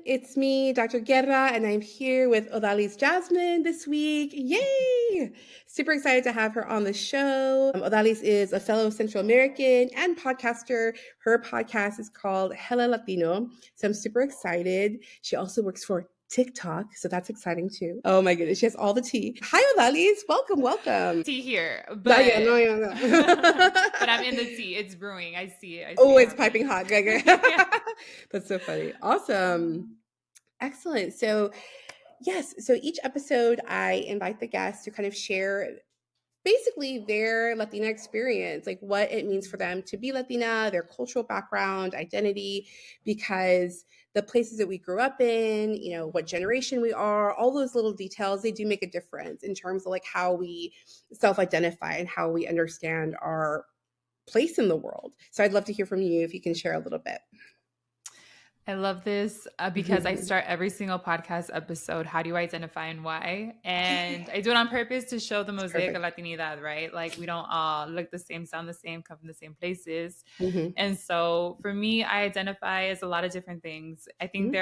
It's me, Dr. Guerra, and I'm here with Odalys Jasmine this week. Yay! Super excited to have her on the show. Odalys is a fellow Central American and podcaster. Her podcast is called Hella Latino. So I'm super excited. She also works for TikTok, so that's exciting too. Oh my goodness, she has all the tea. Hi, Odalys. Welcome. Tea here, No, but but I'm in the tea. It's brewing. I see it. Oh, it's piping hot. Yeah. That's so funny. Awesome. Excellent. So, yes. So each episode, I invite the guests to kind of share basically their Latina experience, like what it means for them to be Latina, their cultural background, identity, because the places that we grew up in, what generation we are, all those little details, they do make a difference in terms of like how we self-identify and how we understand our place in the world. So I'd love to hear from you if you can share a little bit. I love this because I start every single podcast episode, how do you identify and why? And I do it on purpose to show the mosaic of Latinidad, right? Like we don't all look the same, sound the same, come from the same places. And so for me, I identify as a lot of different things. I think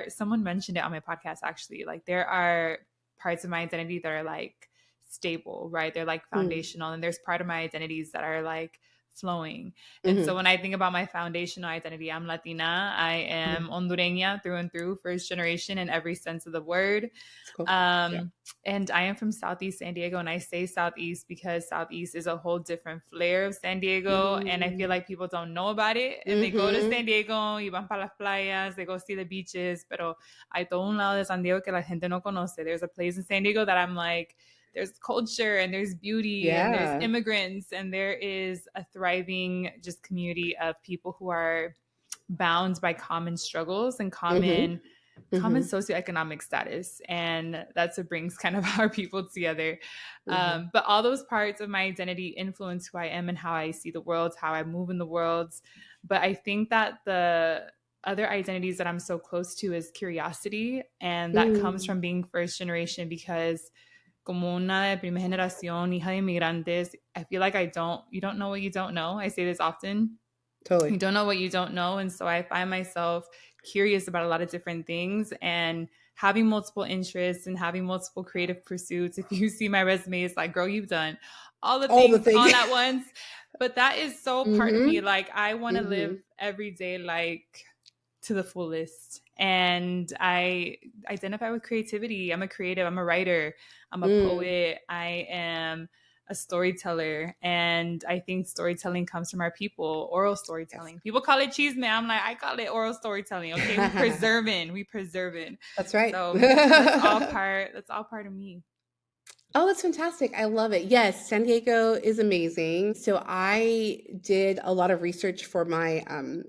someone mentioned it on my podcast, actually, like there are parts of my identity that are like stable, right? They're like foundational. And there's part of my identities that are like flowing. And so when I think about my foundational identity, I'm Latina. I am Hondureña through and through, first generation in every sense of the word. Cool. And I am from Southeast San Diego. And I say Southeast because Southeast is a whole different flair of San Diego. And I feel like people don't know about it. And they go to San Diego, y van para las playas, they go see the beaches. Pero hay todo un lado de San Diego que la gente no conoce. There's a place in San Diego that I'm like, there's culture and there's beauty and there's immigrants and there is a thriving just community of people who are bound by common struggles and common socioeconomic status. And that's what brings kind of our people together. But all those parts of my identity influence who I am and how I see the world, how I move in the world. But I think that the other identities that I'm so close to is curiosity. And that comes from being first generation because como una de primera generación, hija de inmigrantes, I feel like you don't know what you don't know. I say this often. Totally. You don't know what you don't know. And so I find myself curious about a lot of different things and having multiple interests and having multiple creative pursuits. If you see my resume, it's like, girl, you've done all the things all at once. But that is so part of me. Like I want to live every day like to the fullest. And I identify with creativity. I'm a creative. I'm a writer. I'm a poet. I am a storyteller. And I think storytelling comes from our people, oral storytelling. People call it chisme. I'm like, I call it oral storytelling. Okay, we preserving. That's right. So that's all part of me. Oh, that's fantastic. I love it. Yes, San Diego is amazing. So I did a lot of research for my,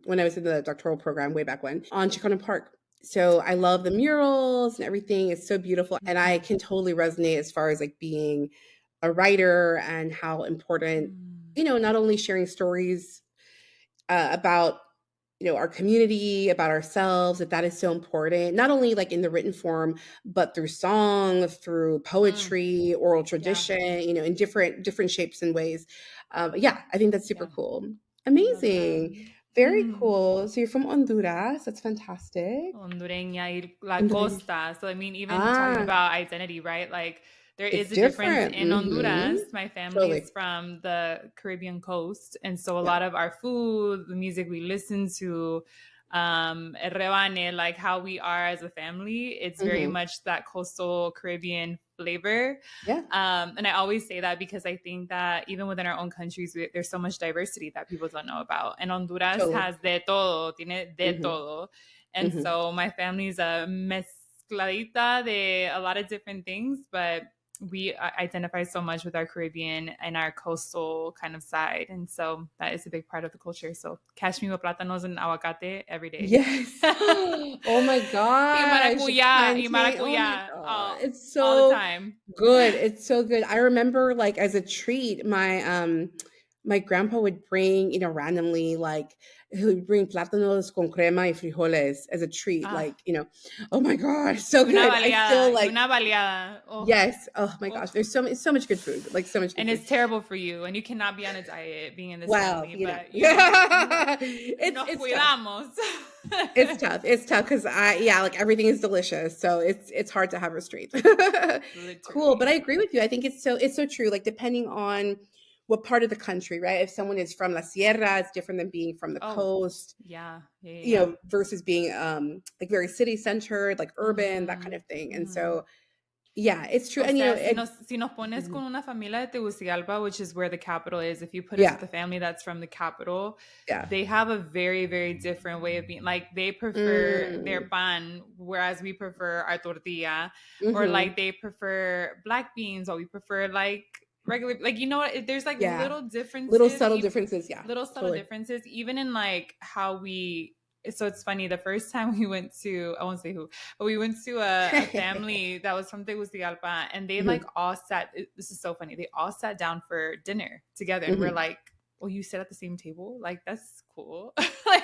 when I was in the doctoral program way back when, on Chicano Park. So I love the murals and everything. It's so beautiful. And I can totally resonate as far as like being a writer and how important, not only sharing stories about our community, about ourselves, that is so important, not only like in the written form, but through song, through poetry, oral tradition, in different shapes and ways. I think that's super cool. Amazing. Very cool. So you're from Honduras. That's fantastic. Hondureña, la costa. So I mean, even talking about identity, right? Like there is a difference in Honduras. My family is from the Caribbean coast. And so a lot of our food, the music we listen to, el rebane, like how we are as a family, it's very much that coastal Caribbean flavor. And I always say that because I think that even within our own countries, there's so much diversity that people don't know about. And Honduras has de todo, tiene de todo. And so my family's a mezcladita de a lot of different things, but we identify so much with our Caribbean and our coastal kind of side. And so that is a big part of the culture. So catch me with plátanos and aguacate every day. Yes. Oh my God. Y maracuya. Oh it's so all the time. Good. It's so good. I remember like as a treat, my grandpa would bring, randomly, like he would bring plátanos con crema y frijoles as a treat. Like, oh my God, so good. I feel like una baleada. Oh. Yes. Oh my gosh. There's so much good food. Like so much good and food. It's terrible for you. And you cannot be on a diet being in this well, family. But nos cuidamos. It's tough. It's tough because like everything is delicious. So it's hard to have restraint. Cool. But I Literally. agree with you. I think it's so true. Like depending on what part of the country, right? If someone is from La Sierra, it's different than being from the Oh, coast, yeah. Yeah. Yeah. versus being like very city centered, like urban, that kind Mhm. of thing. And Mhm. so yeah, it's true. O And sea, si nos pones Mhm. con una familia de Tegucigalpa, which is where the capital is, if you put us Yeah, with a family that's from the capital, yeah. they have a very, very different way of being. Like they prefer their Mm, pan, whereas we prefer our tortilla, or hmm. like they prefer black beans, or we prefer like regular. Like you know what? There's like Yeah. little Little differences, subtle differences. Yeah, little subtle totally. differences, even in like how we. So it's funny. The first time we went to, I won't say who, but we went to a family that was from Tegucigalpa, and they like Hmm. all sat. This is so funny. They all sat down for dinner together, and we're Hmm. like, "Oh, you sit at the same table? Like that's cool." like,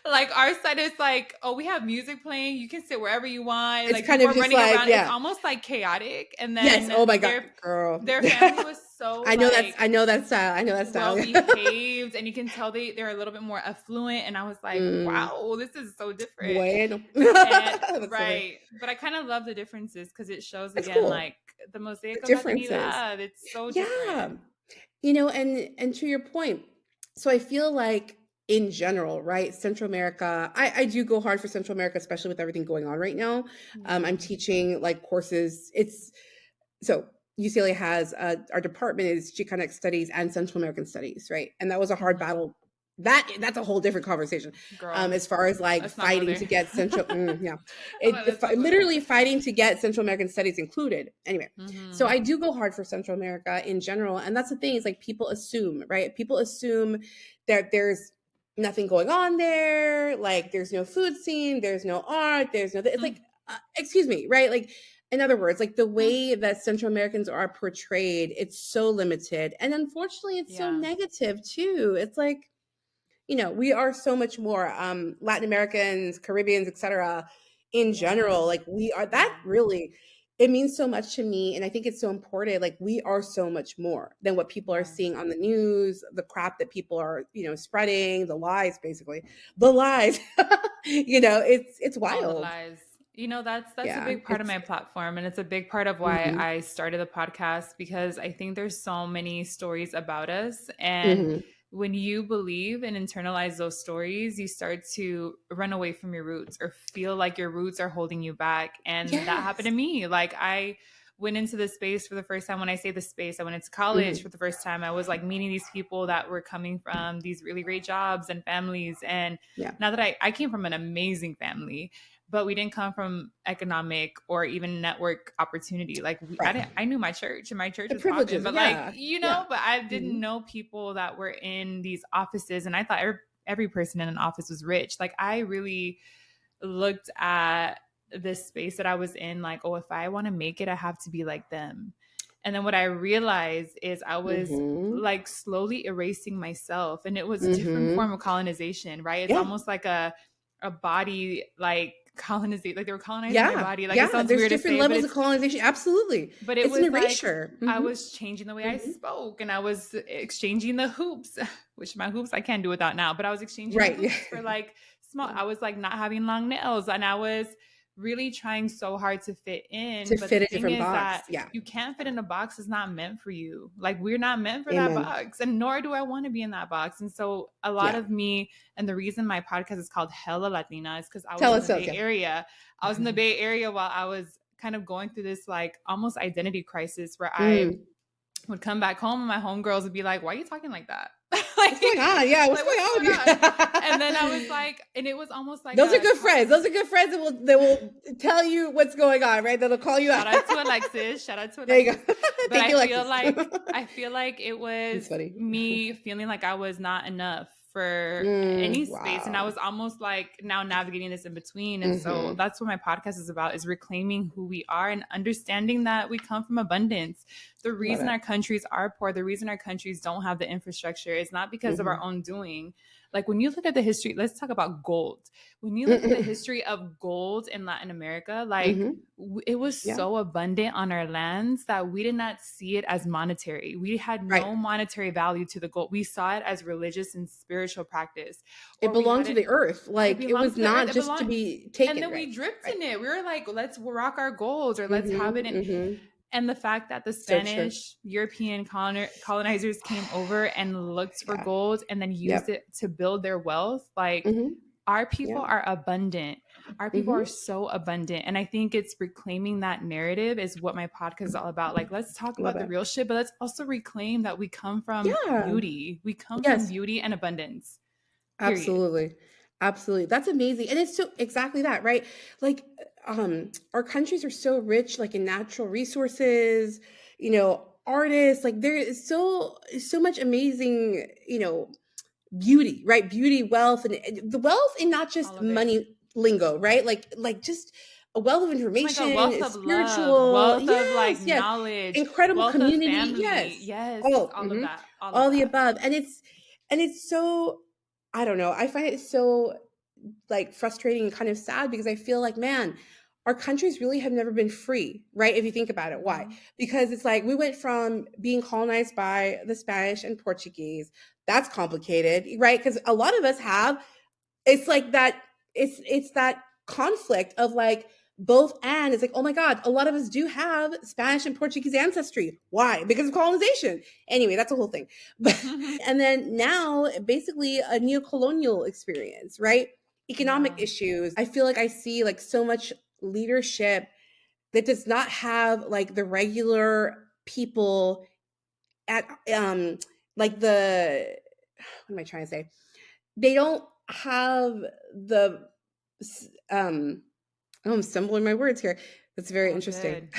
like our side is like, "Oh, we have music playing. You can sit wherever you want." It's Like kind people of are just running like, around. It's yeah. almost like chaotic. And Yes. then Oh my God, girl. their family was so I know like I know that style. I know that well style. behaved, and you can tell they're a little bit more affluent, and I was like, Mm, wow, this is so different. bueno. And That's so funny. right, but I kind of love the differences because it shows It's again cool. like the The mosaic of differences. latinidad, it's so Yeah. different. And to your point, so I feel like in general, right? Central America, I do go hard for Central America, especially with everything going on right now. I'm Yeah. teaching like courses. So UCLA has our department is Chicanic Studies and Central American Studies, right? And that was a hard Mhm. battle. That's a whole different conversation. Girl, As far as like let's not go fighting to there. get yeah, I'm like, let's not go there. literally fighting to get Central American Studies included. Anyway, so Hmm. I do go hard for Central America in general, and that's the thing is like people assume, right? People assume that there's nothing going on there, like there's no food scene, there's no art, there's no. It's like, excuse me, right? Like in other words, like the way that Central Americans are portrayed, it's so limited. And unfortunately, it's so Yeah. negative too. It's like, we are so much more Latin Americans, Caribbeans, etc. In general, Yeah. like we are that Yeah. really it means so much to me and I think it's so important like we are so much more than what people are Yeah. seeing on the news, the crap that people are, spreading, the lies basically. The lies. It's All the wild. lies. That's a Yeah, big part of it's my platform, and it's a big part of why mhm. I started the podcast, because I think there's so many stories about us, and Mhm. when you believe and internalize those stories, you start to run away from your roots or feel like your roots are holding you back. And that happened Yes. to me. Like I went into the space for the first time. When I say the space, I went into college Mhm. for the first time. I was like meeting these people that were coming from these really great jobs and families. And Yeah. now that I came from an amazing family, but we didn't come from economic or even network opportunity. Like Right. I knew my church, and my church The was popping, privileges. but like, Yeah. Yeah. but I didn't Mhm. know people that were in these offices. And I thought every person in an office was rich. Like I really looked at this space that I was in, like, oh, if I want to make it, I have to be like them. And then what I realized is I was Mhm. like slowly erasing myself, and it was a different Mhm. form of colonization, right? It's Yeah. almost like a body like colonization, like they were colonizing my Yeah. body. Like it Yeah. sounds There's weird to different say, but levels of colonization. Absolutely. it It's an was like erasure. I Mhm. was changing the way I Mhm. spoke, and I was exchanging the hoops, which my hoops I can't do without now, but I was exchanging the Right. hoops for like small. Yeah. I was like not having long nails, and I was really trying so hard to fit in. To But the fit a thing different is box. that Yeah. you can't fit in a box that's not meant for you. Like we're not meant for that Amen. box, and nor do I want to be in that box. And so a lot Yeah. of me, and the reason my podcast is called Hella Latina is because I was Tell in us the so. Bay Okay. Area. I was in the Bay Area while I was kind of going through this like almost identity crisis where I Mm. would come back home and my homegirls would be like, why are you talking like that? like, What's going on? Yeah. What's like, going what's on going with on? And then I was you? like, and it was almost like Those are a good friends. Those are good friends that will tell you what's going on, right? That'll call you out. shout out to Alexis. Shout out to There you Alexis. go. But Thank you, Alexis. I feel like it That's was funny. me feeling like I was not enough for any space. And I Wow. was almost like now navigating this in between. And so Mhm. that's what my podcast is about, is reclaiming who we are and understanding that we come from abundance. the Love reason it. our countries are poor, the reason our countries don't have the infrastructure is not because of our own doing. Like when you look at the history, let's talk about gold. When you look at the history of gold in Latin America, like it was Yeah. so abundant on our lands that we did not see it as monetary. We had Right. no monetary value to the gold. We saw it as religious and spiritual practice. It belonged to the earth. Like it was not just to be taken. And then right. we dripped Right. in it. We were like, let's rock our gold or let's have it in. Mm-hmm. And the fact that the So true. Spanish European colonizers came over and looked for Yeah. gold and then used it to build their wealth, like our people are abundant. Our people are so abundant. And I think it's reclaiming that narrative is what my podcast is all about. Like, let's talk about the real shit, but let's also reclaim that we come from beauty. We come from beauty and abundance. Period. Absolutely. Absolutely. That's amazing. And it's so exactly that, right? Like our countries are so rich, like in natural resources, artists, like there is so much amazing, beauty, right? Beauty, wealth, and the wealth in not just money lingo, right? Like just a wealth of information, like a wealth of spiritual, love, wealth of like knowledge, incredible wealth community, of family. Yes, all of that, all the above. And it's so, I don't know, I find it so like frustrating and kind of sad because I feel like, man, our countries really have never been free, right? If you think about it. Why? Because it's like we went from being colonized by the Spanish and Portuguese. That's complicated, right? Because a lot of us have, it's like that, it's that conflict of like both, and it's like, oh my God, a lot of us do have Spanish and Portuguese ancestry. Why? Because of colonization. Anyway, that's a whole thing. And then now basically a neo-colonial experience, right? Economic issues. I feel like I see like so much leadership that does not have like the regular people at like the, what am I trying to say? They don't have the I'm stumbling my words here. That's very interesting.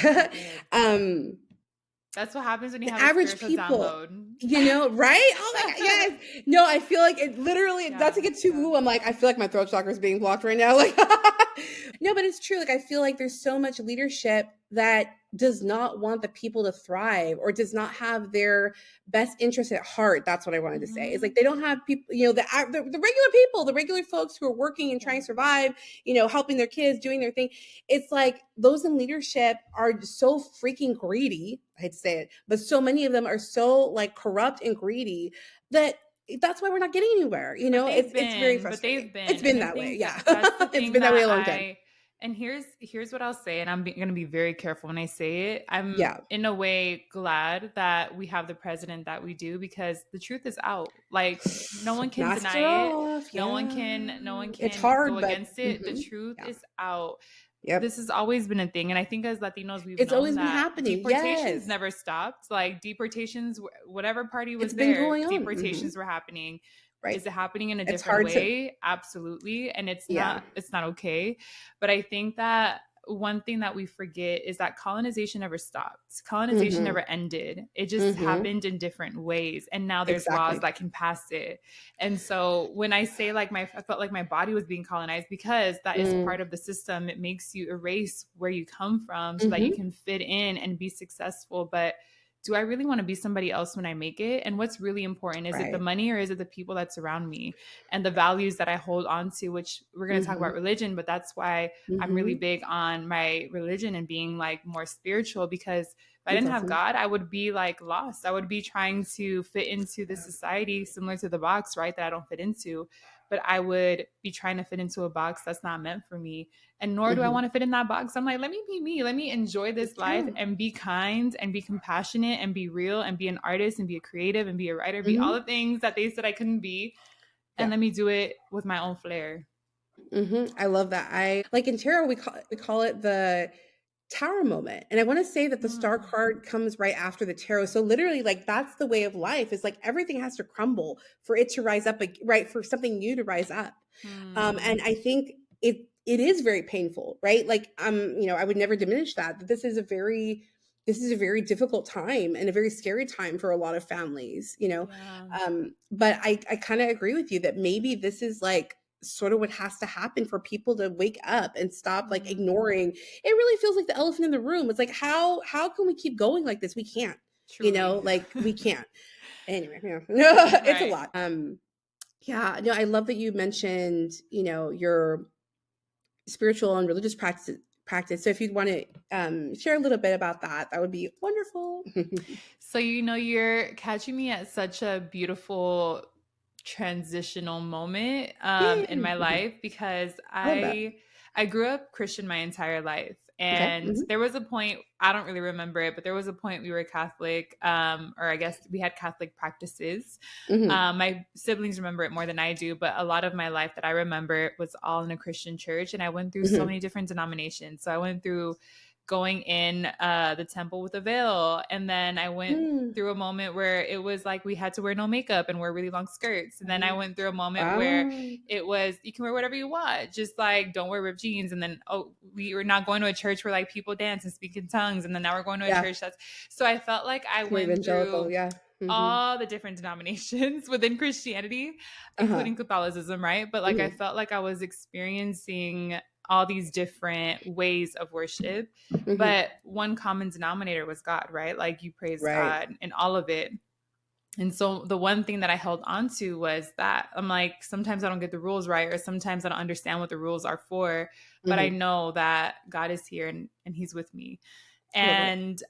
That's what happens when you have average people, download. Right? Oh my God, yes. No, I feel like it literally, not to get too woo, I'm like, I feel like my throat chakra is being blocked right now. Like, no, but it's true. Like, I feel like there's so much leadership that does not want the people to thrive or does not have their best interest at heart. That's what I wanted to say. It's like they don't have people, the regular people, the regular folks who are working and trying to survive, helping their kids, doing their thing. It's like those in leadership are so freaking greedy. I hate to say it, but so many of them are so like corrupt and greedy that that's why we're not getting anywhere. It's very frustrating. It's been that way. Yeah. It's been that way a long time. And here's what I'll say, and I'm going to be very careful when I say it. I'm in a way glad that we have the president that we do because the truth is out. Like no one can deny it. No one can it's hard, go against it. The truth is out. Yep. This has always been a thing. And I think as Latinos, it's always been happening. Deportations never stopped. Like deportations, whatever party was there, deportations were happening. Right. Is it happening in a different way? Absolutely. And it's not okay. But I think that one thing that we forget is that colonization never stopped. Colonization never ended. It just happened in different ways. And now there's laws that can pass it. And so when I say like I felt like my body was being colonized because that is part of the system. It makes you erase where you come from so that you can fit in and be successful. But do I really want to be somebody else when I make it? And what's really important, is it the money or is it the people that surround me and the values that I hold on to, which we're going to talk about religion, but that's why I'm really big on my religion and being like more spiritual, because if I didn't have God, I would be like lost. I would be trying to fit into this society similar to the box, right? That I don't fit into, but I would be trying to fit into a box that's not meant for me. And nor do I want to fit in that box. I'm like, let me be me. Let me enjoy this life and be kind and be compassionate and be real and be an artist and be a creative and be a writer, be all the things that they said I couldn't be. And let me do it with my own flair. I love that. I like in tarot, we call it the Tower moment. And I want to say that the star card comes right after the tarot. So literally like that's the way of life, is like everything has to crumble for it to rise up, right? For something new to rise up. And I think it is very painful, right? Like, I would never diminish that this is a very difficult time and a very scary time for a lot of families, but I kind of agree with you that maybe this is like sort of what has to happen for people to wake up and stop like ignoring. It really feels like the elephant in the room. It's like, how can we keep going like this? We can't. Truly. like we can't. Anyway, it's a Right. lot. Yeah, no, I love that you mentioned, your spiritual and religious practice. So if you'd want to share a little bit about that, that would be wonderful. So, you're catching me at such a beautiful transitional moment in my Yay. life because I love that. I grew up Christian my entire life. Okay. And Hmm. there was a point, I don't really remember it, but there was a point we were Catholic, or I guess we had Catholic practices. Hmm. My siblings remember it more than I do, but a lot of my life that I remember was all in a Christian church. And I went through so Hmm. many different denominations. So I went through going in the temple with a veil. And then I went Mm. through a moment where it was like we had to wear no makeup and wear really long skirts. And then I went through a moment where Wow. it was you can wear whatever you want, just like don't wear ripped jeans. And then we were not going to a church where like people dance and speak in tongues. And then now we're going to a Yeah. church that's so I felt like I More went evangelical. through Yeah. Hmm. all the different denominations within Christianity, Uh-huh. including Catholicism, right? But like I Hmm. felt like I was experiencing all these different ways of worship, Hmm. but one common denominator was God, right? Like you praise Right. God in all of it. And so the one thing that I held on to was that I'm like, sometimes I don't get the rules right, or sometimes I don't understand what the rules are for, but I Hmm. know that God is here and He's with me. I love it.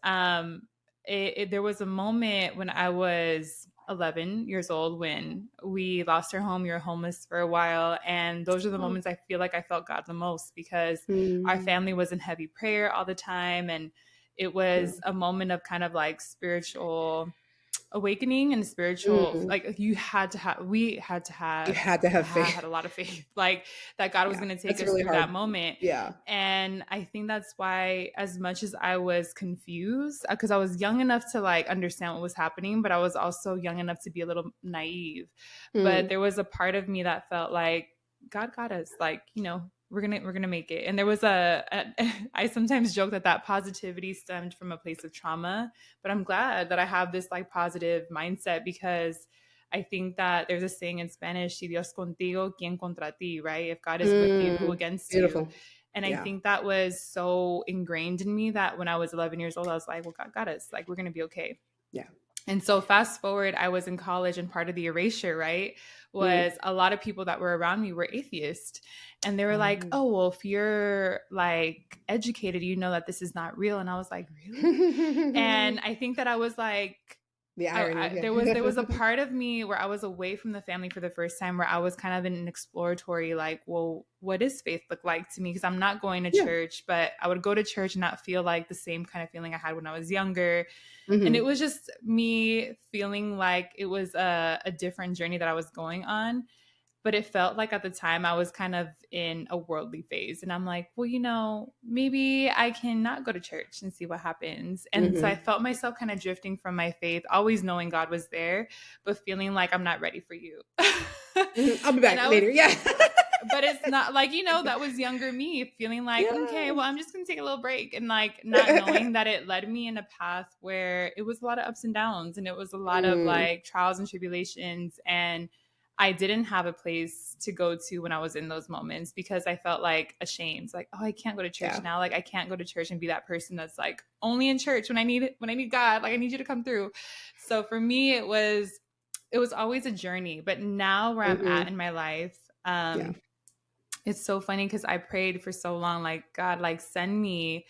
And there was a moment when I was 11 years old when we lost our home. We were homeless for a while. And those are the Oh. moments I feel like I felt God the most because our Mm. family was in heavy prayer all the time. And it Yeah. was a moment of kind of like spiritual awakening and spiritual, Mm. like you had to have we had to You have had to have had faith. a lot of faith, like that God was Yeah. going to take That's us really through that hard. moment. Yeah. And I think that's why, as much as I was confused, because I was young enough to like understand what was happening, but I was also young enough to be a little naive. But Mm. there was a part of me that felt like God got us, like, we're gonna make it. And there was I sometimes joke that positivity stemmed from a place of trauma, but I'm glad that I have this like positive mindset because I think that there's a saying in Spanish, si Dios contigo, ¿quién contra ti, right? If God is with you, who Mm. against you? Beautiful. And I Yeah. think that was so ingrained in me that when I was 11 years old, I was like, well, God got us. Like, we're going to be okay. Yeah. And so fast forward, I was in college, and part of the erasure, right, Mm. was a lot of people that were around me were atheist. And they were like, Um. oh, well, if you're like educated, you know that this is not real. And I was like, really? And The I think that I was like, irony. there was a Yeah. part of me where I was away from the family for the first time, where I was kind of in an exploratory, like, well, what does faith look like to me? Because I'm not going to Yeah. church, but I would go to church and not feel like the same kind of feeling I had when I was younger. And it Hmm. was just me feeling like it was a different journey that I was going on. But it felt like at the time I was kind of in a worldly phase. And I'm like, well, maybe I can not go to church and see what happens. And so I Hmm. felt myself kind of drifting from my faith, always knowing God was there, but feeling like I'm not ready for you. Hmm. I'll be And back I was, later. Yeah. but it's not like, that was younger me feeling like, okay, Yeah. well, I'm just going to take a little break, and like not knowing that it led me in a path where it was a lot of ups and downs, and it was a lot of Mm. like trials and tribulations. And I didn't have a place to go to when I was in those moments because I felt like ashamed, like, oh, I can't go to church Yeah. now. Like, I can't go to church and be that person that's like only in church when I need it, when I need God, like I need you to come through. So for me, it was always a journey. But now where I'm Hmm. at in my life, Yeah. it's so funny because I prayed for so long, like, God, like send me,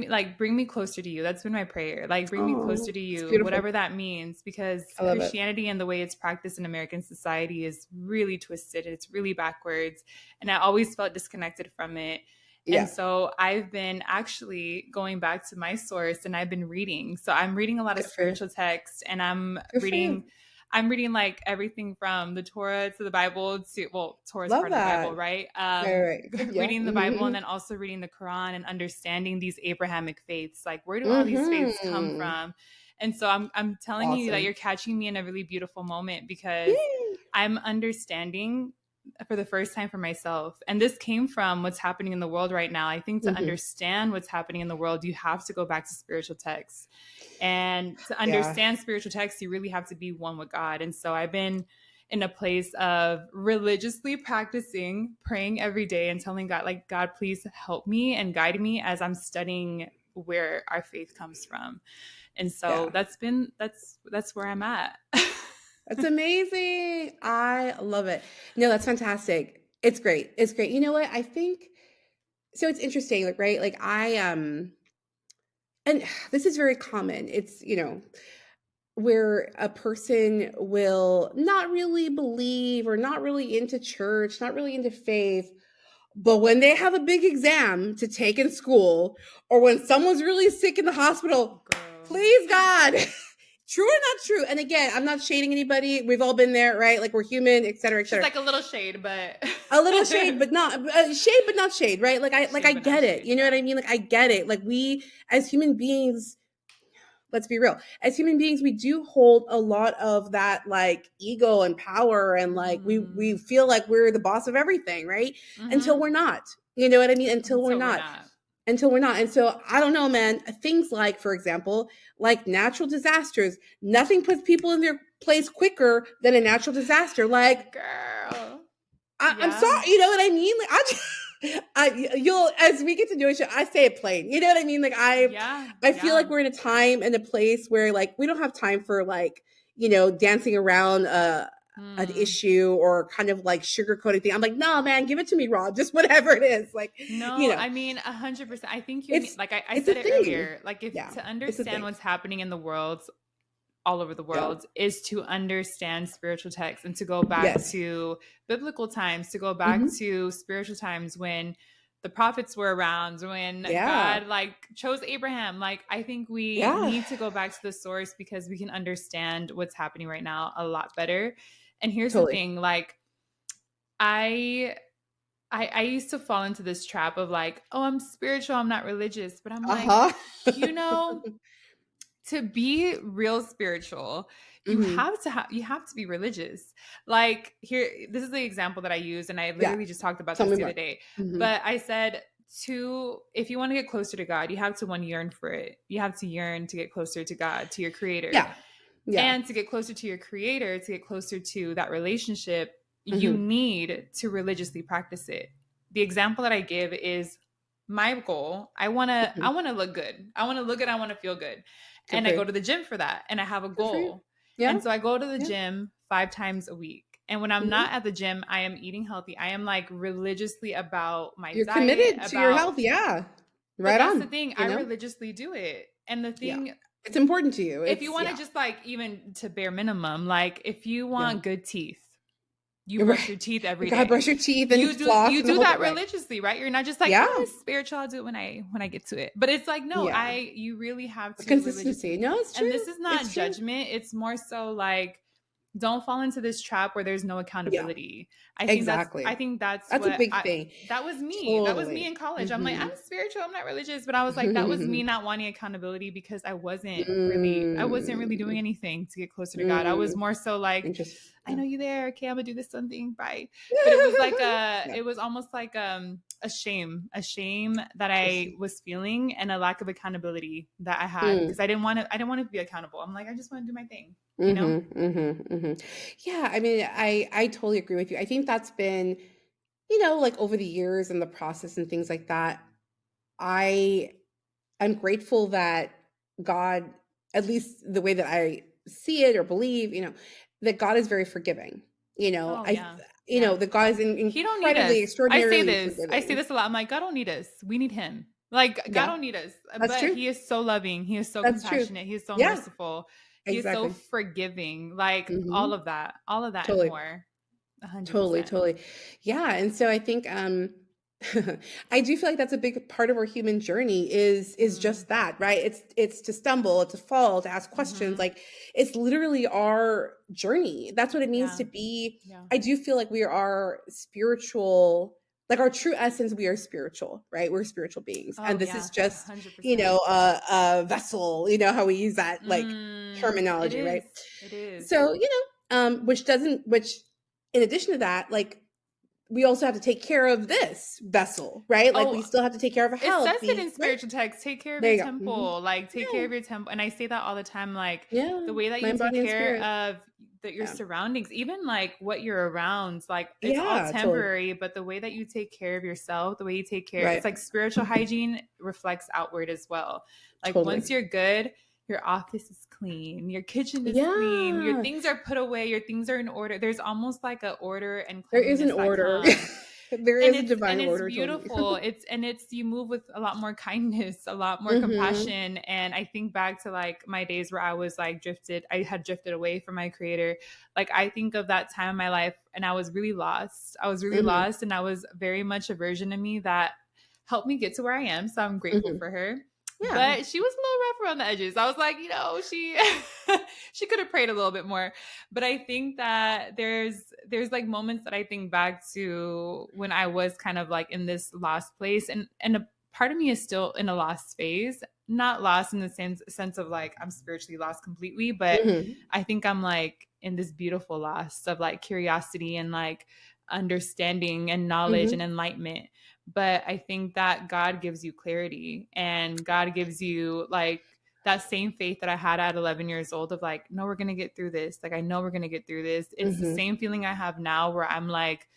like, bring me closer to you. That's been my prayer. Like, bring me Oh, closer to it's you, beautiful. whatever that means, because I love it. Christianity and the way it's practiced in American society is really twisted. It's really backwards. And I always felt disconnected from it. And Yeah. so I've been actually going back to my source, and I've been reading. So I'm reading a lot of Good for you. spiritual text, and I'm Good for you. reading like everything from the Torah to the Bible to, well, Torah is Love part of the Bible, that. right? Right. Right. Good. Yeah. Reading the Bible, and Hmm. then also reading the Quran and understanding these Abrahamic faiths. Like, where do all these faiths come Hmm. from? And so I'm telling you that Awesome. you're catching me in a really beautiful moment because Yay. I'm understanding for the first time for myself. And this came from what's happening in the world right now. I think to Hmm. understand what's happening in the world, you have to go back to spiritual texts. And to Yeah. understand spiritual texts, you really have to be one with God. And so I've been in a place of religiously practicing, praying every day and telling God, like, God, please help me and guide me as I'm studying where our faith comes from. And so that's where I'm at. That's amazing. I love it. No, that's fantastic. It's great. It's great. You know what? I think so. It's interesting, like, right? Like and this is very common. It's, where a person will not really believe or not really into church, not really into faith, but when they have a big exam to take in school, or when someone's really sick in the hospital, please God, true or not true. And again, I'm not shading anybody. We've all been there, right? Like, we're human, et cetera, et cetera. Just like a little shade, but a little shade, but not shade, right? Like I get it. You know what I mean? Like, I get it. Like, we as human beings, let's be real. As human beings, we do hold a lot of that, like, ego and power, and like we feel like we're the boss of everything, right? Until we're not. You know what I mean? Until we're not. And so I don't know, man. Things like, for example, like natural disasters. Nothing puts people in their place quicker than a natural disaster. Like, girl, I'm sorry. You know what I mean? Like, you'll, as we get to know each other, I say it plain. You know what I mean? Like, I feel like we're in a time and a place where, like, we don't have time for, like, dancing around an issue or kind of like sugarcoating thing. I'm like, no, man, give it to me raw, just whatever it is. Like, no, I mean, 100%. I think you need, like I said it earlier, like, to understand what's happening in the world, all over the world, is to understand spiritual texts and to go back to biblical times, to go back to spiritual times when the prophets were around, when God, like, chose Abraham. Like, I think we need to go back to the source, because we can understand what's happening right now a lot better. And here's the thing, like, I used to fall into this trap of, like, oh, I'm spiritual, I'm not religious. But I'm like, to be real spiritual, you have to be religious. Like, this is the example that I used, and I literally just talked about this the other day. But I said, if you want to get closer to God, you have to yearn for it. You have to yearn to get closer to God, to your creator. And to get closer to your creator, to get closer to that relationship, you need to religiously practice it. The example that I give is my goal. I want to look good. I want to look good. I want to feel good. And I go to the gym for that. And I have a goal. And so I go to the gym 5 times a week. And when I'm not at the gym, I am eating healthy. I am, like, religiously about my diet. You're committed to your health. Yeah. Right on. That's the thing. I religiously do it. And the thing, it's important to you. If you want to just, like, even to bare minimum, like, if you want good teeth, you brush your teeth every day. You gotta brush your teeth and floss. You do that religiously, right? You're not just like, oh, it's spiritual, I'll do it when I get to it. But it's like, no, you really have to. Consistency. No, it's true. And this is not judgment. It's more so, like, don't fall into this trap where there's no accountability. I think that's a big thing. That was me. Totally. That was me in college. I'm like, I'm spiritual, I'm not religious, but I was like, that was me not wanting accountability, because I wasn't really doing anything to get closer to God. I was more so like, I know you there. Okay, I'm gonna do this something. Bye. But it was like it was almost like a shame that I was feeling, and a lack of accountability that I had, because I didn't want to be accountable. I'm like, I just want to do my thing. You know? Yeah, I mean, I totally agree with you. I think that's been, like, over the years and the process and things like that. I'm grateful that God, at least the way that I see it or believe, that God is very forgiving. That God is incredibly extraordinarily forgiving. I say this a lot. I'm like, God don't need us. We need him. Like, God don't need us. But true. He is so loving. He is so compassionate. He is so merciful. He's so forgiving, like, all of that totally. And more. 100%. Totally. Yeah. And so I think, I do feel like that's a big part of our human journey is just that, right? It's to stumble, to fall, to ask questions. Like, it's literally our journey. That's what it means to be. I do feel like we are spiritual. Like, our true essence, we are spiritual, right? We're spiritual beings. And this is just, 100%. A vessel, how we use that, like, terminology, right? It is. So, which in addition to that, like, we also have to take care of this vessel, right? Like, we still have to take care of a health. It says it in spiritual text, take care of your temple. Like, take care of your temple. And I say that all the time, like, the way that you take care of your surroundings, even, like, what you're around, like, it's all temporary, but the way that you take care of yourself, the way you take care, it's like spiritual hygiene reflects outward as well. Like, once you're good, your office is clean, your kitchen is clean, your Yeah. things are put away, your things are in order. There's almost like a order and There is an cleanliness that order. comes. There And is a divine it's order totally. beautiful. It's you move with a lot more kindness, a lot more Mhm. compassion. And I think back to like my days where I was like I had drifted away from my creator. Like I think of that time in my life and I was really lost. I was really Mhm. lost and I was very much a version of me that helped me get to where I am. So I'm grateful Mhm. for her. Yeah. But she was a little rough around the edges. I was like, she she could have prayed a little bit more. But I think that there's like moments that I think back to when I was kind of like in this lost place, and a part of me is still in a lost phase. Not lost in the sense of like I'm spiritually lost completely, but Mhm. I think I'm like in this beautiful lost of like curiosity and like understanding and knowledge and Mhm. enlightenment. But I think that God gives you clarity and God gives you like that same faith that I had at 11 years old of like, no, we're going to get through this. Like, I know we're going to get through this. It's the Mhm. same feeling I have now where I'm like,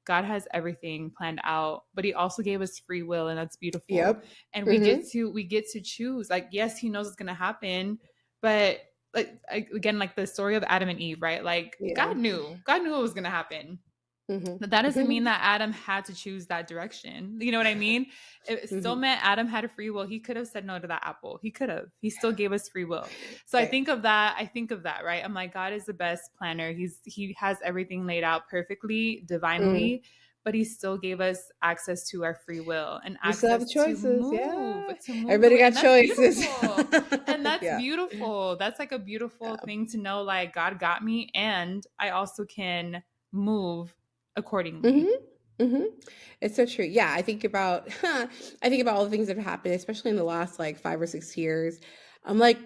God has everything planned out, but he also gave us free will and that's beautiful. Yep. And Mhm. we get to choose. Like, yes, he knows it's going to happen, but like again, like the story of Adam and Eve, right? Like Yeah. God knew it was going to happen. Mhm. But that doesn't mean that Adam had to choose that direction. You know what I mean? It still Mhm. meant Adam had a free will. He could have said no to that apple. He could have. He still gave us free will. So I Right. think of that. I think of that, right? I'm like, God is the best planner. He has everything laid out perfectly, Mm. divinely, but he still gave us access to our free will and We still have access choices. Yeah. to move the Everybody way. got And that's choices. beautiful. And that's Yeah. beautiful. That's like a beautiful Yeah. thing to know like God got me and I also can move accordingly. Mhm. Mhm. It's so true. Yeah, I think about I think about all the things that have happened, especially in the last like 5 or 6 years. I'm like,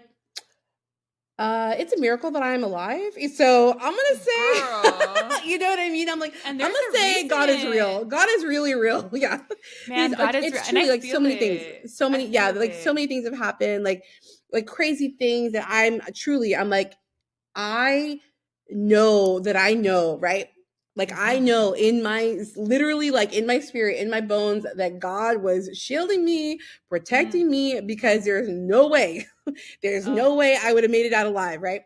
it's a miracle that I'm alive. So I'm gonna Girl. say, you know what I mean? I'm like, And I'm there's gonna a say God is real. reason. God is really real. Yeah, Man, God is real. it's And I truly like so feel many things, it. so I many, yeah, feel like so it. many things have happened, like crazy things that I'm like, I know that I know, right? Like I Mhm. know in my literally like in my spirit, in my bones, that God was shielding me, Mm. protecting me, because there's Oh, no way I would have made it out alive, right?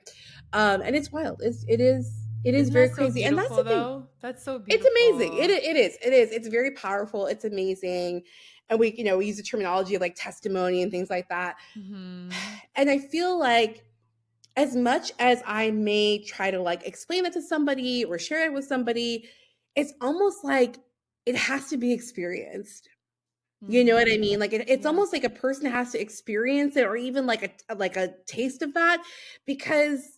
And it's wild. It is isn't very that so crazy, and that's beautiful the thing. though? That's so It's amazing. beautiful. It is. It's very powerful. It's amazing, and we use the terminology of like testimony and things like that. Mhm. And I feel like as much as I may try to like explain it to somebody or share it with somebody, it's almost like it has to be experienced. You know what I Mhm. mean? Like it's Yeah. almost like a person has to experience it, or even like a taste of that, because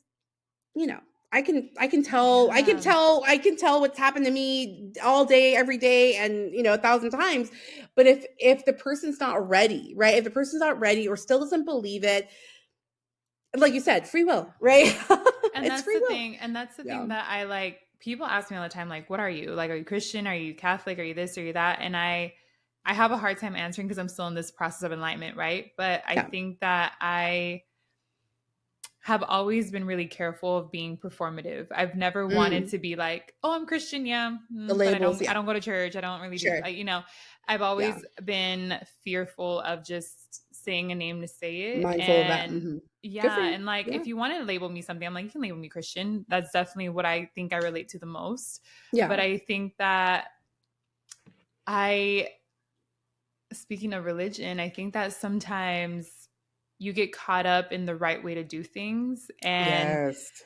you know Yeah. I can tell what's happened to me all day, every day, and 1,000 times. But if the person's not ready, right? If the person's not ready or still doesn't believe it, like you said, free will, right? And It's that's free the will. thing. And that's the Yeah. thing that I like. People ask me all the time, like, what are you? Like, are you Christian? Are you Catholic? Are you this? Are you that? And I have a hard time answering because I'm still in this process of enlightenment, right? But I Yeah. think that I have always been really careful of being performative. I've never wanted Mm. to be like, "Oh, I'm Christian, yeah, The but labels, I yeah. don't go to church. I don't really do Sure. like, I've Yeah. always been fearful of just saying a name to say it Mindful of that. and Mhm. Good for yeah, you. and like Yeah. if you want to label me something, I'm like, you can label me Christian. That's definitely what I think I relate to the most. But Yeah. I think that I speaking of religion, I think that sometimes you get caught up in the right way to do things and Yes.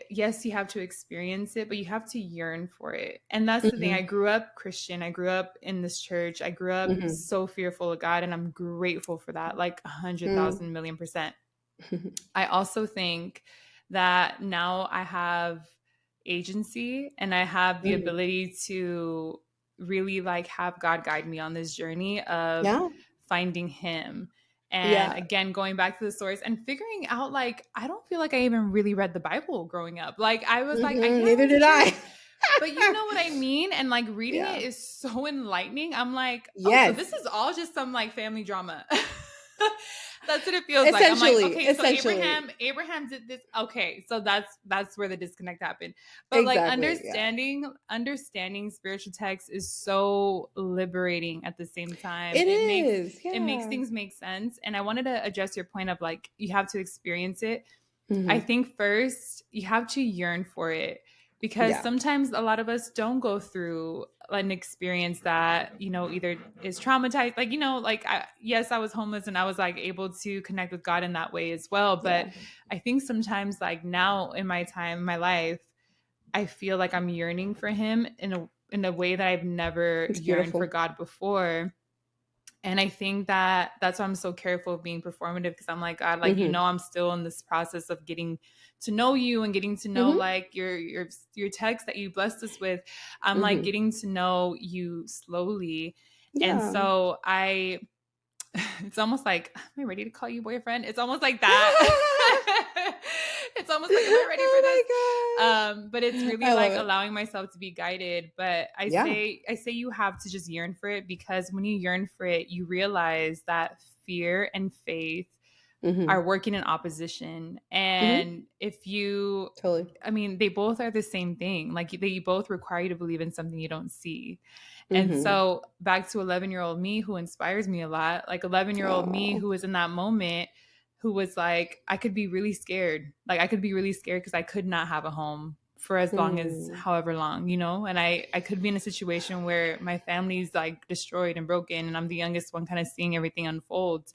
yes, you have to experience it, but you have to yearn for it. And that's the thing. I Mhm. grew up Christian. I grew up in this church. I grew up Mhm. so fearful of God, and I'm grateful for that, like a hundred Mm. thousand million percent. I also think that now I have agency and I have the Mhm. ability to really like have God guide me on this journey of Yeah. finding him. And Yeah. again, going back to the source and figuring out like I don't feel like I even really read the Bible growing up. Like I was like, Mhm. yeah, I Neither went to did church, I. but you know what I mean? And like reading Yeah. it is so enlightening. I'm like, oh, so Yes. this is all just some like family drama. That's what it feels like. I'm like, okay, so Essentially. Abraham did this. Okay, so that's where the disconnect happened. But like Exactly. Yeah. understanding spiritual text is so liberating at the same time. It It makes is. it makes Yeah. things make sense. And I wanted to address your point of like you have to experience it. I Hmm. think first you have to yearn for it because Yeah. sometimes a lot of us don't go through an experience that either is traumatized, like like yes, I was homeless and I was like able to connect with God in that way as well, but Yeah. I think sometimes like now in my time, my life, I feel like I'm yearning for him in a way that I've never It's yearned for beautiful. God before. And I think that that's why I'm so careful of being performative, because I'm like, God, like, Hmm. I'm still in this process of getting to know you and getting to know Hmm. like your text that you blessed us with. I'm like Hmm. getting to know you slowly. And Yeah. so it's almost like, am I ready to call you boyfriend? It's almost like that. It's almost like, am I ready for this? Oh my But it's gosh. really I love like it. allowing myself to be guided. But Yeah. I say you have to just yearn for it, because when you yearn for it, you realize that fear and faith Hmm. are working in opposition. Hmm. And if you, Totally. I mean, they both are the same thing. Like they both require you to believe in something you don't see. And Hmm. so back to 11-year-old me, who inspires me a lot, like 11-year-old me Oh. who was in that moment, who was like, I could be really scared. Like I could be really scared because I could not have a home for as long as Mm. however long, and I could be in a situation where my family's like destroyed and broken and I'm the youngest one kind of seeing everything unfold.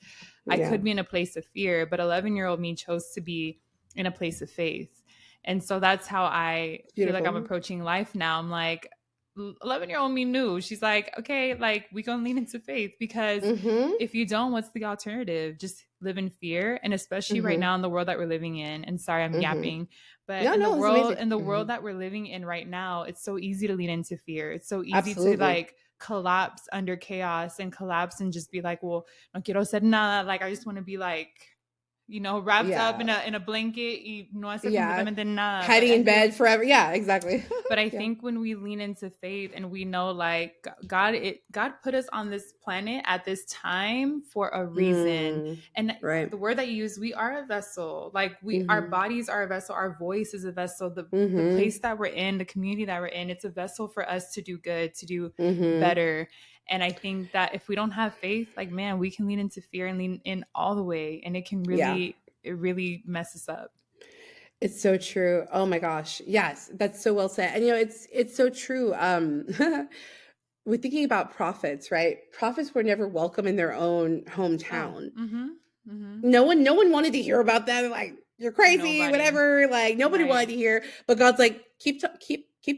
I Yeah. could be in a place of fear, but 11-year-old me chose to be in a place of faith. And so that's how I It's feel like I'm beautiful. approaching life now. I'm like, 11-year-old me knew. She's like, okay, like we gonna lean into faith, because Hmm. if you don't, what's the alternative? Just live in fear. And especially right Hmm. now in the world that we're living in, and sorry I'm Hmm. yapping, but No, no, this is amazing. in the Hmm. world that we're living in right now, it's so easy to lean into fear. It's so easy to Absolutely. like collapse under chaos and collapse and just be like, well, no quiero hacer nada. Like I just want to be like, wrapped up Yeah. in a blanket y no hacer Yeah. completamente nada. Hiding in bed forever. Yeah, exactly. But I Yeah. think when we lean into faith and we know like God put us on this planet at this time for a reason. Mm. And Right. the word that you use, we are a vessel. Like our Hmm. bodies are a vessel, our voice is a vessel, the Hmm. place that we're in, the community that we're in, it's a vessel for us to do good, to do Hmm. better. And I think that if we don't have faith, like man, we can lean into fear and lean in all the way, and Yeah. it really messes up. It's so true. Oh my gosh. Yes, that's so well said. And it's so true. We're thinking about prophets, right? Prophets were never welcome in their own Oh, hometown. mm-hmm. Mm-hmm. No one wanted to hear about that. They're like, you're crazy, Nobody. whatever. Like nobody wanted Right. to hear. But God's like, keep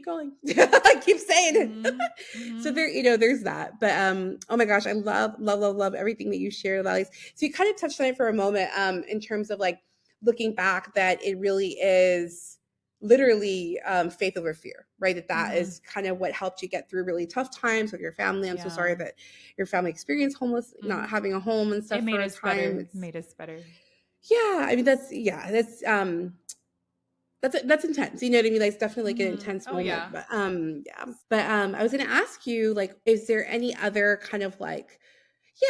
going. Like keep saying it. Mhm. So Mhm. there's that. But oh my gosh, I love everything that you shared, Alex. So you kind of touched on it for a moment, in terms of like looking back, that it really is literally faith over fear, right? That Mhm. is kind of what helped you get through really tough times with your family. I'm so sorry Yeah. that your family experienced homeless, not Mhm. having a home and It stuff made for a us time. better. It's Made us better. yeah, I mean that's intense. You know what I mean? Like it's definitely like an Mhm. intense Oh moment. yeah. But yeah. But I was gonna ask you, like, is there any other kind of like,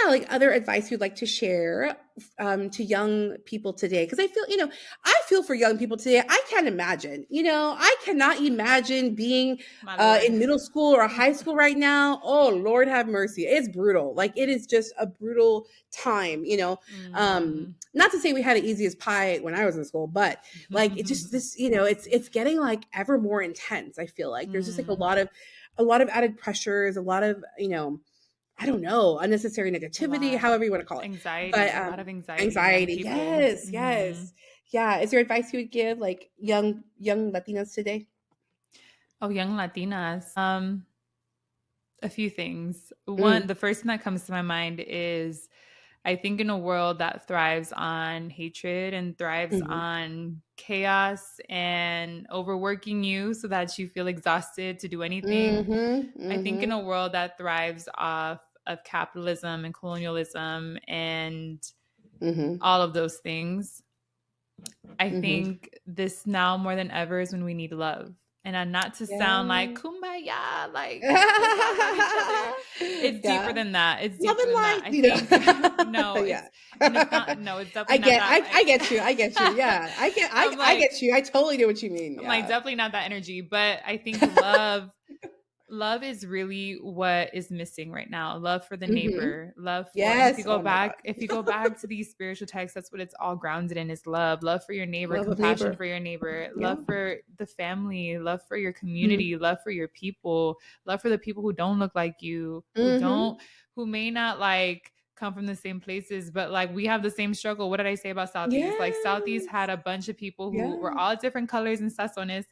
yeah, like other advice you'd like to share to young people today? Because I feel for young people today. I can't imagine. I cannot imagine being My lord. in middle school or high school right now. Oh Lord, have mercy. It's brutal. Like it is just a brutal time. Mhm. Not to say we had it easy as pie when I was in school, but like it just this. It's getting like ever more intense. I feel like there's just like Mm. a lot of added pressures, a lot of I don't know, unnecessary A negativity, lot. however you want to call it. But Anxiety. A lot of anxiety in young anxiety, people. yes, Mhm. yes. Yeah. Is there advice you would give like young Latinas today? Oh, young Latinas. A few things. One, Mm, the first thing that comes to my mind is I think in a world that thrives on hatred and thrives mhm, on chaos and overworking you so that you feel exhausted to do anything. mhm, I think in mhm, a world that thrives off of capitalism and colonialism and mhm, all of those things, I mhm, think this now more than ever is when we need love. And not to sound like Yeah. kumbaya, like let's all love each other. It's deeper Yeah. than that. It's Love deeper and than that. light, I you think know. no, Yeah. it's not. No, it's I definitely not get that. I get you. I get you. Yeah. I'm I like, get you. I totally know what you mean. I'm like Yeah. definitely not that energy. But I think love is really what is missing right now. Love for the Hmm. neighbor, love for, and Yes. Oh my God. if you go back to these spiritual texts, that's what it's all grounded in, is love for your neighbor, Love of compassion neighbor. for your neighbor, Yeah. love for the family, love for your Mm-hmm. community, love for your people, love for the people who don't look like you, Mm-hmm. who may not like come from the same places, but like we have the same struggle. What did I say about Southeast? Like Southeast Yes. had a bunch of people who were Yeah. all different colors and sazones,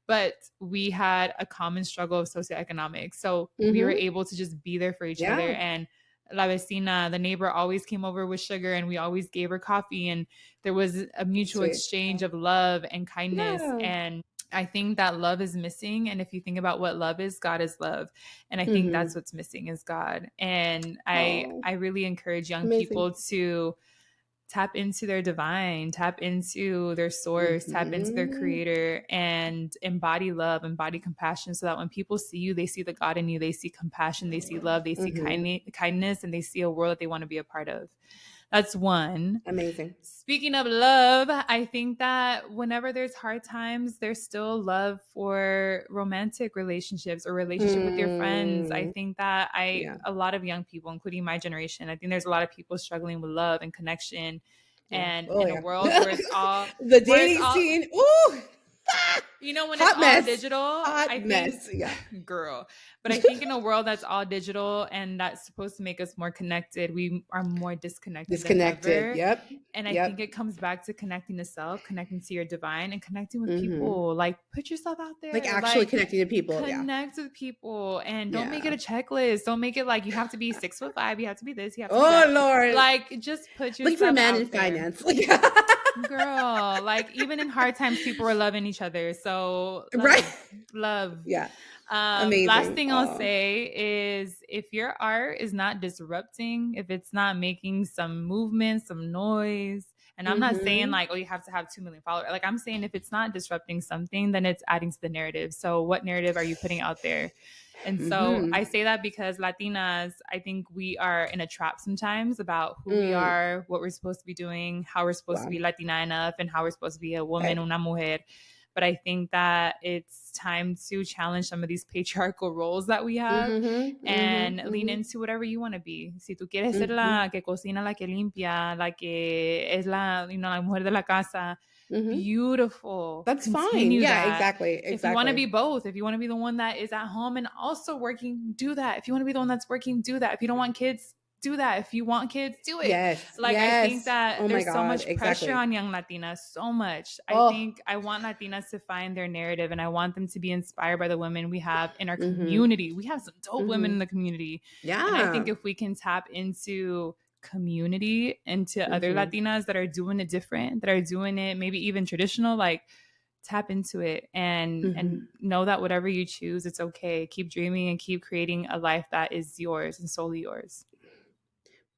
but we had a common struggle of socioeconomics. So we were Mm-hmm. able to just be there for each other. Yeah. And La Vecina, the neighbor, always came over with sugar and we always gave her coffee. And there was a mutual Sweet. exchange of love and kindness. Yeah. And I think that love is missing. And if you think about what love is, God is love. And I think Mm-hmm. that's what's missing is God. And Oh, I really encourage young amazing. people to tap into their divine, tap into their source, tap into their Mm-hmm. creator, and embody love, embody compassion, so that when people see you, they see the God in you, they see compassion, they see love, they see Mm-hmm. kindness, and they see a world that they want to be a part of. That's one. Amazing. Speaking of love, I think that whenever there's hard times, there's still love for romantic relationships or relationship with your friends. I Mm. think that Yeah. a lot of young people, including my generation, I think there's a lot of people struggling with love and connection, Yeah. and Oh in a yeah. world The where it's dating all, scene. Ooh. when it's Hot all mess. digital, Hot I think, mess. Yeah. girl, but I think in a world that's all digital and that's supposed to make us more connected, we are more disconnected than Disconnected. ever. Yep. And I think Yep. it comes back to connecting to self, connecting to your divine, and connecting with Mm-hmm. people. Like, put yourself out Like there. actually Like, connecting to people. Yeah. connect with people, and don't make it Yeah. a checklist. Don't make it like you have to be 6'5", you have to be this, you have to be Oh that. Lord. Like, just put Looking for a yourself man in out there. finance. Like, Girl, like even in hard times, people are loving each other. So right. love. Yeah. Last Amazing. thing I'll Oh. say is if your art is not disrupting, if it's not making some movement, some noise, and I'm not saying Mm-hmm. like, oh, you have to have 2 million followers. Like I'm saying if it's not disrupting something, then it's adding to the narrative. So what narrative are you putting out there? And so Mm-hmm. I say that because Latinas, I think we are in a trap sometimes about who we Mm. are, what we're supposed to be doing, how we're supposed to Wow. be Latina enough, and how we're supposed to be a woman, Right. una mujer. But I think that it's time to challenge some of these patriarchal roles that we have Mm-hmm. and Mm-hmm. lean Mm-hmm. into whatever you want to be. Si tú quieres ser Mm-hmm. la que cocina, la que limpia, la que es la, la mujer de la casa, Mm-hmm. beautiful. That's fine. Continue Yeah, that. exactly. If you want to Exactly. be both, if you want to be the one that is at home and also working, do that. If you want to be the one that's working, do that. If you don't want kids, do that. If you want kids, do it. Yes. Like I think Yes. that Oh my there's so God. much pressure Exactly. on young Latinas, so much. I Oh. think I want Latinas to find their narrative and I want them to be inspired by the women we have in our Mm-hmm. community. We have some dope women Mm-hmm. in the community. Yeah. And I think if we can tap into community, into other Mm-hmm. Latinas that are doing it different, that are doing it maybe even traditional, like tap into it Mm-hmm. and know that whatever you choose, it's okay. Keep dreaming and keep creating a life that is yours and solely yours.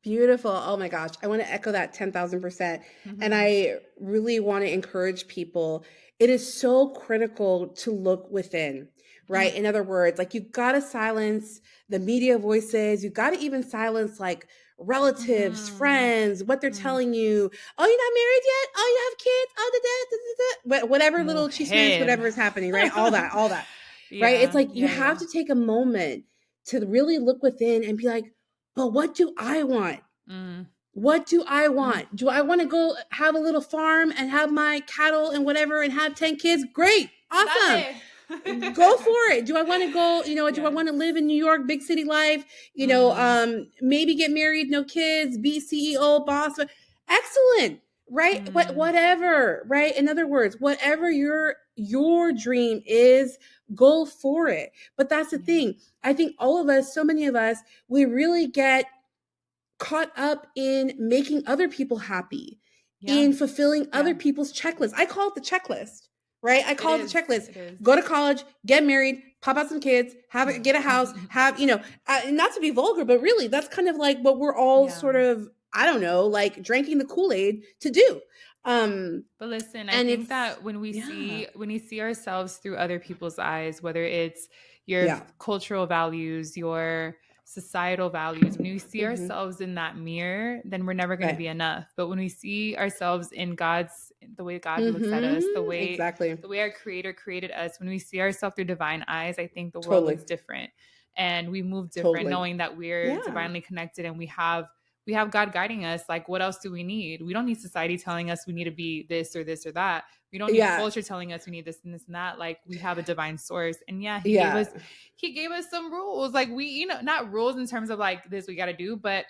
Beautiful. Oh my gosh. I want to echo that 10,000%. And I really want to encourage people. It is so critical to look within, right? In other words, like you've got to silence the media voices. You've got to even silence like relatives, friends, what they're telling you. Oh, you're not married yet? Oh, you have kids? Oh, whatever little chismes, whatever is happening, right? All that, right? It's like you have to take a moment to really look within and be like, but what do I want? What do I want? Do I want to go have a little farm and have my cattle and whatever and have 10 kids? Great. Awesome. Go for it. Do I want to go, do I want to live in New York, big city life, maybe get married, no kids, be CEO, boss? Excellent. Right. Whatever. Right. In other words, whatever your dream is, go for it. But that's the thing. I think all of us, so many of us, we really get caught up in making other people happy, in fulfilling other people's checklists. I call it the checklist, right? I call it the checklist. Go to college, get married, pop out some kids, get a house, not to be vulgar, but really that's kind of like what we're all sort of, I don't know, like drinking the Kool-Aid to do. But listen, I And think it's, that when we see ourselves through other people's eyes, whether it's your cultural values, your societal values, when we see ourselves in that mirror, then we're never going to be enough. But when we see ourselves in the way God looks at us, the way our Creator created us, when we see ourselves through divine eyes, I think the world looks different, and we move different, knowing that we're divinely connected, and we have God guiding us. Like, what else do we need? We don't need society telling us we need to be this or this or that. We don't need culture telling us we need this and this and that. Like, we have a divine source. And he gave us some rules. Like, we, not rules in terms of like this we got to do, but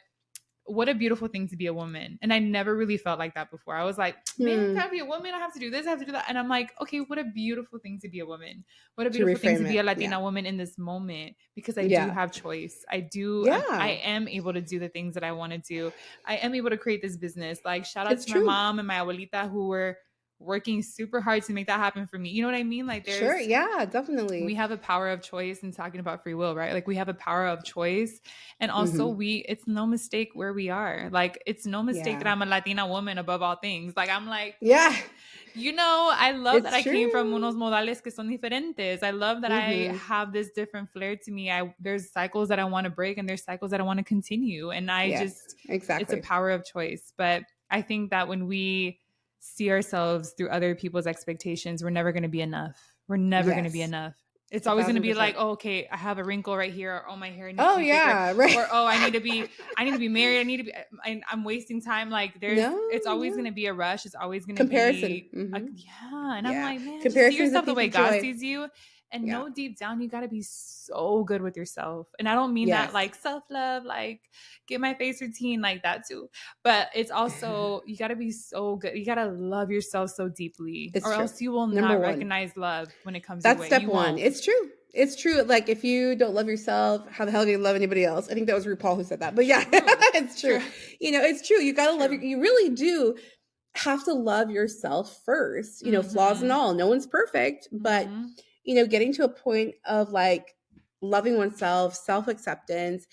what a beautiful thing to be a woman. And I never really felt like that before. I was like, man, can I be a woman? I have to do this, I have to do that. And I'm like, okay, what a beautiful thing to be a woman. What a beautiful thing to be a Latina woman in this moment, because I do have choice. I am able to do the things that I want to do. I am able to create this business. Like, shout out to my mom and my abuelita who were working super hard to make that happen for me. You know what I mean? Like, definitely. We have a power of choice, and talking about free will, right? Like, we have a power of choice, and also it's no mistake where we are. Like, it's no mistake that I'm a Latina woman above all things. Like, I'm like, I love that I came from unos modales que son diferentes. I love that I have this different flair to me. There's cycles that I want to break, and there's cycles that I want to continue. And it's a power of choice. But I think that when we see ourselves through other people's expectations, we're never going to be enough. We're never going to be enough. It's always going to be like, oh, okay, I have a wrinkle right here, or, oh, my hair needs to be thicker, or, oh, I need to be married. I'm wasting time. Like, it's always going to be a rush. It's always going to be and I'm like, man, just see yourself the way God sees you. And know deep down, you got to be so good with yourself. And I don't mean that like self-love, like get my face routine, like that too. But it's also, you got to be so good. You got to love yourself so deeply, else you will not recognize love when it comes to That's step one. It's true. It's true. Like, if you don't love yourself, how the hell do you love anybody else? I think that was RuPaul who said that. But it's true. It's true. You got to love you really do have to love yourself first, flaws and all. No one's perfect, but getting to a point of like loving oneself, self-acceptance.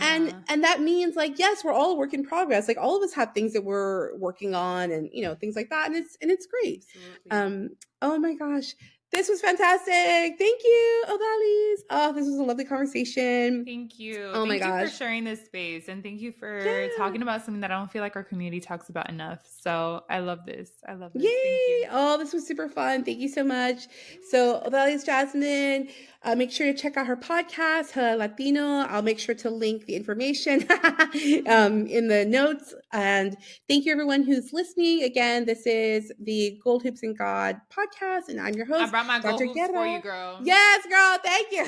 And that means, like, yes, we're all a work in progress. Like, all of us have things that we're working on, and things like that. And it's great. Absolutely. Oh my gosh. This was fantastic. Thank you, Odalys. Oh, this was a lovely conversation. Thank you. Thank you for sharing this space. And thank you for talking about something that I don't feel like our community talks about enough. So I love this. Yay. Thank you. Oh, this was super fun. Thank you so much. So Odalys Jasmine, make sure to check out her podcast, Her Latino. I'll make sure to link the information in the notes. And thank you, everyone who's listening. Again, this is the Gold Hoops and God podcast, and I'm your host. I brought my Dr. gold hoops for you, girl. Yes, girl. Thank you.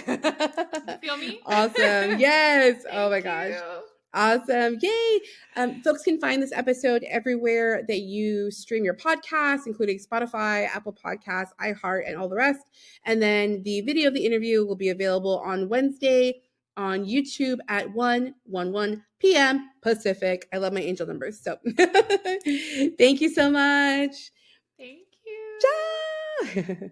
You feel me? Awesome. Yes. Oh my gosh. Awesome. Yay. Folks can find this episode everywhere that you stream your podcasts, including Spotify, Apple Podcasts, iHeart, and all the rest. And then the video of the interview will be available on Wednesday on YouTube at 1:11 p.m. Pacific. I love my angel numbers. So thank you so much. Thank you. Ciao.